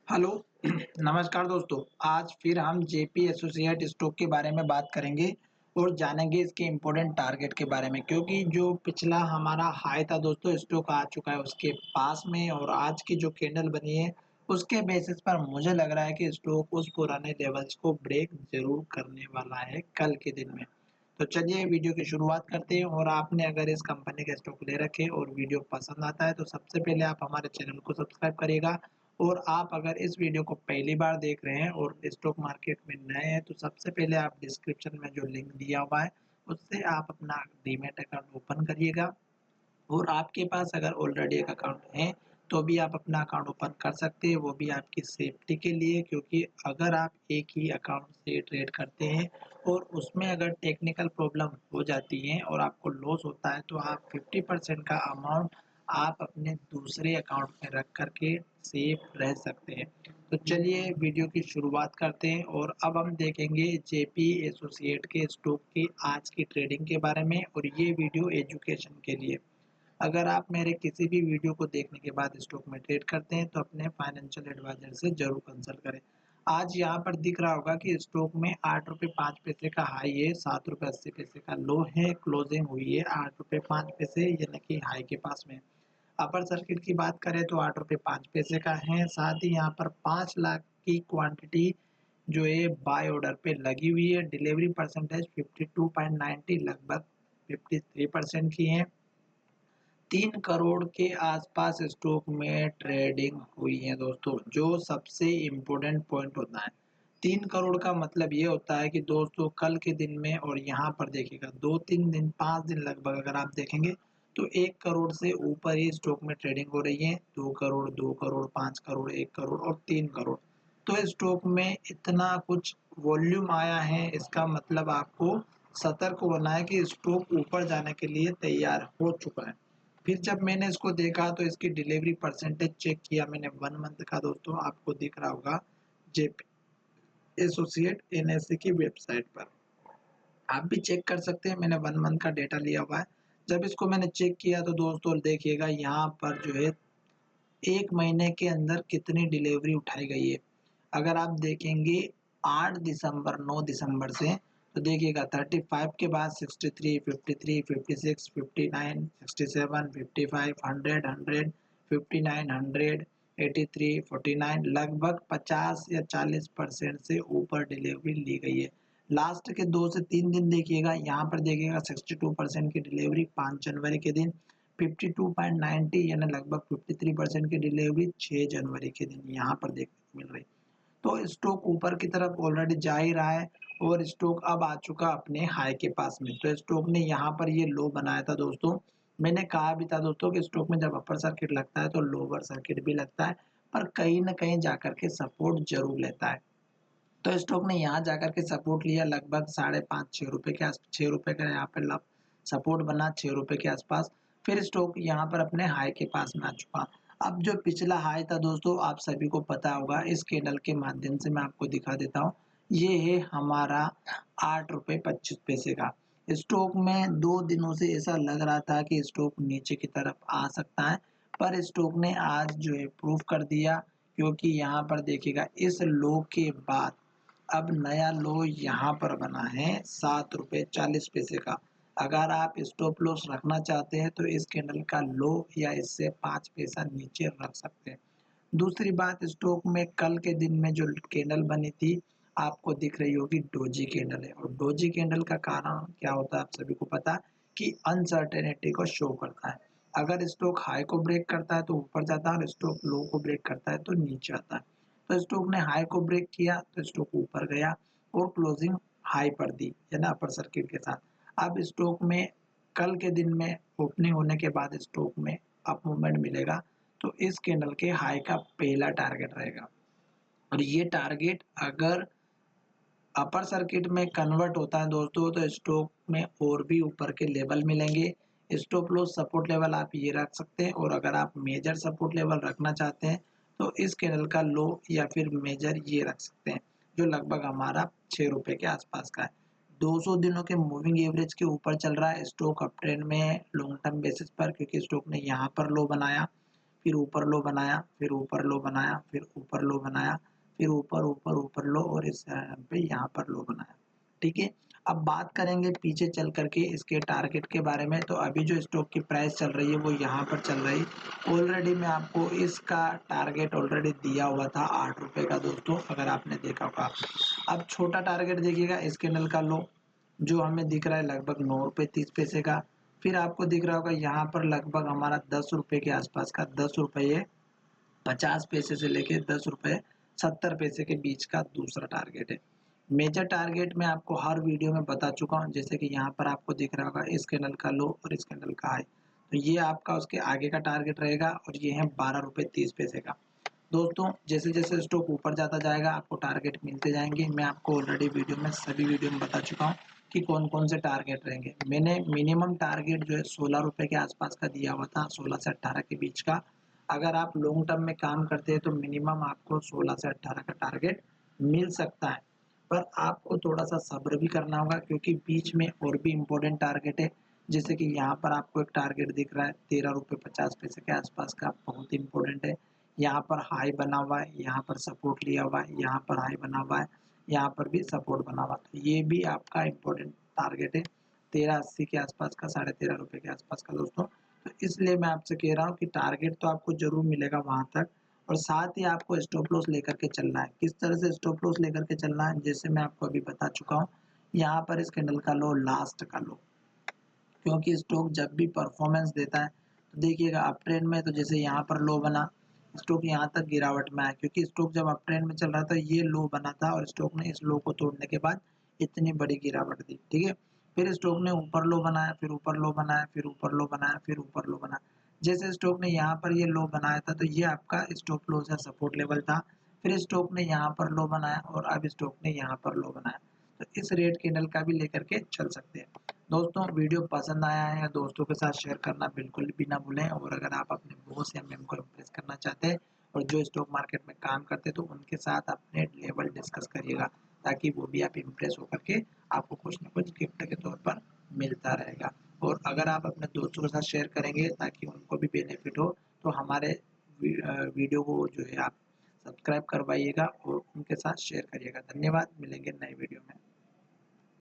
Hello नमस्कार दोस्तों। आज फिर हम जेपी एसोसिएट स्टॉक के बारे में बात करेंगे और जानेंगे इसके इम्पोर्टेंट टारगेट के बारे में, क्योंकि जो पिछला हमारा हाई था दोस्तों, स्टॉक आ चुका है उसके पास में और आज की जो कैंडल बनी है उसके बेसिस पर मुझे लग रहा है कि स्टॉक उस पुराने लेवल्स को ब्रेक जरूर करने वाला है कल के दिन में। तो चलिए वीडियो की शुरुआत करते हैं। और आपने अगर इस कंपनी के स्टॉक ले रखे और वीडियो पसंद आता है तो सबसे पहले आप हमारे चैनल को सब्सक्राइब करिएगा। और आप अगर इस वीडियो को पहली बार देख रहे हैं और स्टॉक मार्केट में नए हैं तो सबसे पहले आप डिस्क्रिप्शन में जो लिंक दिया हुआ है उससे आप अपना डीमैट अकाउंट ओपन करिएगा। और आपके पास अगर ऑलरेडी एक अकाउंट है तो भी आप अपना अकाउंट ओपन कर सकते हैं, वो भी आपकी सेफ्टी के लिए, क्योंकि अगर आप एक ही अकाउंट से ट्रेड करते हैं और उसमें अगर टेक्निकल प्रॉब्लम हो जाती है और आपको लॉस होता है तो आप 50% का अमाउंट आप अपने दूसरे अकाउंट में रख करके सेफ रह सकते हैं। तो चलिए वीडियो की शुरुआत करते हैं और अब हम देखेंगे जेपी एसोसिएट के स्टॉक की आज की ट्रेडिंग के बारे में। और ये वीडियो एजुकेशन के लिए, अगर आप मेरे किसी भी वीडियो को देखने के बाद स्टॉक में ट्रेड करते हैं तो अपने फाइनेंशियल एडवाइजर से जरूर कंसल्ट करें। आज यहाँ पर दिख रहा होगा कि स्टॉक में 8 रुपये 5 पैसे का हाई है, 7 रुपये 80 पैसे का लो है, क्लोजिंग हुई है 8 रुपये 5 पैसे यानी कि हाई के पास में। अपर सर्किट की बात करें तो 8 रुपये 5 पैसे का है। साथ ही यहाँ पर 5 लाख की क्वांटिटी जो है बाय ऑर्डर पे लगी हुई है। डिलीवरी परसेंटेज 52.90 लगभग 53% की है। 3 करोड़ के आसपास स्टॉक में ट्रेडिंग हुई है दोस्तों, जो सबसे इम्पोर्टेंट पॉइंट होता है। 3 करोड़ का मतलब ये होता है कि दोस्तों कल के दिन में, और यहाँ पर देखिएगा 2-3 दिन 5 दिन लगभग अगर आप देखेंगे तो 1 करोड़ से ऊपर ही स्टॉक में ट्रेडिंग हो रही है। 2 करोड़ 2 करोड़ 5 करोड़ 1 करोड़ और 3 करोड़। तो स्टॉक में इतना कुछ वॉल्यूम आया है, इसका मतलब आपको सतर्क होना है कि स्टॉक ऊपर जाने के लिए तैयार हो चुका है। फिर जब मैंने इसको देखा तो इसकी डिलीवरी परसेंटेज चेक किया मैंने 1 मंथ का दोस्तों, आपको दिख रहा होगा जेपी एसोसिएट एनएससी की वेबसाइट पर। आप भी चेक कर सकते हैं, मैंने 1 मंथ का डेटा लिया हुआ है। जब इसको मैंने चेक किया तो दोस्तों देखिएगा यहाँ पर जो है 1 महीने के अंदर कितनी डिलीवरी उठाई गई है। अगर आप देखेंगे 8 दिसंबर 9 दिसंबर से, तो देखिएगा 35 के बाद 63 53 56 59 67 55 100 100 59 100 83 49 लगभग 50 या 40% से ऊपर डिलीवरी ली गई है। लास्ट के 2 से 3 दिन देखिएगा, यहाँ पर देखिएगा 62% की डिलीवरी 5 जनवरी के दिन, 52.90 यानी लगभग 53% की डिलीवरी 6 जनवरी के दिन यहाँ पर देखने को मिल रही। तो स्टॉक ऊपर की तरफ ऑलरेडी जा ही रहा है और स्टॉक अब आ चुका अपने हाई के पास में। तो स्टॉक ने यहाँ पर ये लो बनाया था दोस्तों। मैंने कहा भी था दोस्तों कि स्टॉक में जब अपर सर्किट लगता है तो लोअर सर्किट भी लगता है, पर कहीं ना कहीं जाकर के सपोर्ट जरूर लेता है। तो स्टॉक ने यहाँ जाकर के सपोर्ट लिया लगभग 5.5 6 रुपए के आस 6 रुपए का यहाँ पे सपोर्ट बना 6 रुपए के आसपास। फिर स्टॉक यहाँ पर अपने हाई के पास में आ चुका। अब जो पिछला हाई था दोस्तों आप सभी को पता होगा, इस कैंडल के माध्यम से मैं आपको दिखा देता हूँ। ये है हमारा 8 रुपये 25 पैसे का। स्टॉक में 2 दिनों से ऐसा लग रहा था कि स्टॉक नीचे की तरफ आ सकता है, पर स्टॉक ने आज जो है प्रूफ कर दिया, क्योंकि यहाँ पर देखिएगा इस लो के बाद अब नया लो यहाँ पर बना है 7 रुपये 40 पैसे का। अगर आप स्टॉप लॉस रखना चाहते हैं तो इस कैंडल का लो या इससे 5 पैसा नीचे रख सकते हैं। दूसरी बात, स्टॉक में कल के दिन में जो कैंडल बनी थी आपको दिख रही होगी डोजी कैंडल है, और डोजी कैंडल का कारण क्या होता है आप सभी को पता है कि अनसर्टेनिटी को शो करता है। अगर स्टॉक हाई को ब्रेक करता है तो ऊपर जाता है और स्टॉक लो को ब्रेक करता है तो नीचे आता है। तो स्टॉक ने हाई को ब्रेक किया तो स्टॉक ऊपर गया और क्लोजिंग हाई पर दी है ना अपर सर्किट के साथ। अब स्टॉक में कल के दिन में ओपनिंग होने के बाद स्टॉक में अप मूवमेंट मिलेगा, तो इस कैंडल के हाई का पहला टारगेट रहेगा। और ये टारगेट अगर अपर सर्किट में कन्वर्ट होता है दोस्तों तो स्टॉक में और भी ऊपर के लेवल मिलेंगे। स्टॉप लॉस सपोर्ट लेवल आप ये रख सकते हैं, और अगर आप मेजर सपोर्ट लेवल रखना चाहते हैं तो इस कैंडल का लो या फिर मेजर ये रख सकते हैं, जो लगभग हमारा 6 रुपए के आसपास का है। 200 दिनों के मूविंग एवरेज के ऊपर चल रहा है स्टॉक अप ट्रेंड में लॉन्ग टर्म बेसिस पर, क्योंकि स्टॉक ने यहाँ पर लो बनाया। फिर ऊपर लो बनाया, फिर ऊपर लो बनाया, फिर ऊपर लो बनाया, फिर ऊपर ऊपर ऊपर लो और इस पे यहाँ पर लो बनाया। ठीक है, अब बात करेंगे पीछे चल करके इसके टारगेट के बारे में। तो अभी जो स्टॉक की प्राइस चल रही है वो यहाँ पर चल रही है। ऑलरेडी मैं आपको इसका टारगेट ऑलरेडी दिया हुआ था 8 रुपये का दोस्तों, अगर आपने देखा होगा। अब छोटा टारगेट देखिएगा इस कैंडल का लो जो हमें दिख रहा है लगभग 9 रुपये 30 पैसे का। फिर आपको दिख रहा होगा यहाँ पर लगभग हमारा 10 रुपये के आसपास का, 10 रुपये 50 पैसे से लेके 10 रुपये 70 पैसे के बीच का दूसरा टारगेट है। मेजर टारगेट मैं आपको हर वीडियो में बता चुका हूँ, जैसे कि यहाँ पर आपको दिख रहा होगा इस कैंडल का लो और इस कैंडल का हाई, तो ये आपका उसके आगे का टारगेट रहेगा और ये है 12 रुपये 30 पैसे का। दोस्तों जैसे जैसे स्टॉक ऊपर जाता जाएगा आपको टारगेट मिलते जाएंगे। मैं आपको ऑलरेडी सभी वीडियो में बता चुका हूँ कि कौन कौन से टारगेट रहेंगे। मैंने मिनिमम टारगेट जो है 16 रुपये के आसपास का दिया हुआ था, 16 से 18 के बीच का। अगर आप लॉन्ग टर्म में काम करते हैं तो मिनिमम आपको 16 से 18 का टारगेट मिल सकता है, पर आपको थोड़ा सा सब्र भी करना होगा क्योंकि बीच में और भी इम्पोर्टेंट टारगेट है। जैसे कि यहाँ पर आपको एक टारगेट दिख रहा है 13 रुपये 50 पैसे के आसपास का, बहुत इंपॉर्टेंट है। यहाँ पर हाई बना हुआ है, यहाँ पर सपोर्ट लिया हुआ है, यहाँ पर हाई बना हुआ है, यहाँ पर भी सपोर्ट बना हुआ है, तो ये भी आपका इम्पोर्टेंट टारगेट है 13.80 के आसपास का, 13.5 रुपये के आसपास का दोस्तों। तो इसलिए मैं आपसे कह रहा हूँ कि टारगेट तो आपको जरूर मिलेगा वहां तक, और साथ ही आपको स्टॉप लॉस लेकर के चलना है। किस तरह से स्टॉप लॉस लेकर के चलना है, जैसे मैं आपको अभी बता चुका हूँ। यहाँ पर इस कैंडल का लो लास्ट का लो, क्योंकि स्टॉक जब भी परफॉर्मेंस देता है तो देखिएगा अप ट्रेंड में, तो जैसे यहाँ पर लो बना, स्टॉक यहाँ तक गिरावट में आया क्योंकि स्टॉक जब अप ट्रेंड में चल रहा था ये लो बना था और स्टॉक ने इस लो को तोड़ने के बाद इतनी बड़ी गिरावट दी। ठीक है, फिर स्टॉक ने ऊपर लो बनाया, फिर ऊपर लो बनाया, फिर ऊपर लो बनाया, फिर ऊपर लो बनाया। जैसे स्टॉक ने यहाँ पर ये लो बनाया था तो ये आपका स्टॉप लॉस या सपोर्ट लेवल था। फिर स्टॉक ने यहाँ पर लो बनाया और अब स्टॉक ने यहाँ पर लो बनाया, तो इस रेट कैंडल का भी लेकर के चल सकते हैं। दोस्तों वीडियो पसंद आया है या दोस्तों के साथ शेयर करना बिल्कुल भी ना भूलें, और अगर आप अपने बॉस या मैम को इम्प्रेस करना चाहते हैं और जो स्टॉक मार्केट में काम करते हैं तो उनके साथ अपने लेवल डिस्कस करिएगा, ताकि वो भी आप इम्प्रेस होकर के आपको कुछ ना कुछ गिफ्ट के तौर पर मिलता रहेगा। और अगर आप अपने दोस्तों के साथ शेयर करेंगे ताकि उनको भी बेनिफिट हो, तो हमारे वीडियो को जो है आप सब्सक्राइब करवाइएगा और उनके साथ शेयर करिएगा। धन्यवाद, मिलेंगे नए वीडियो में।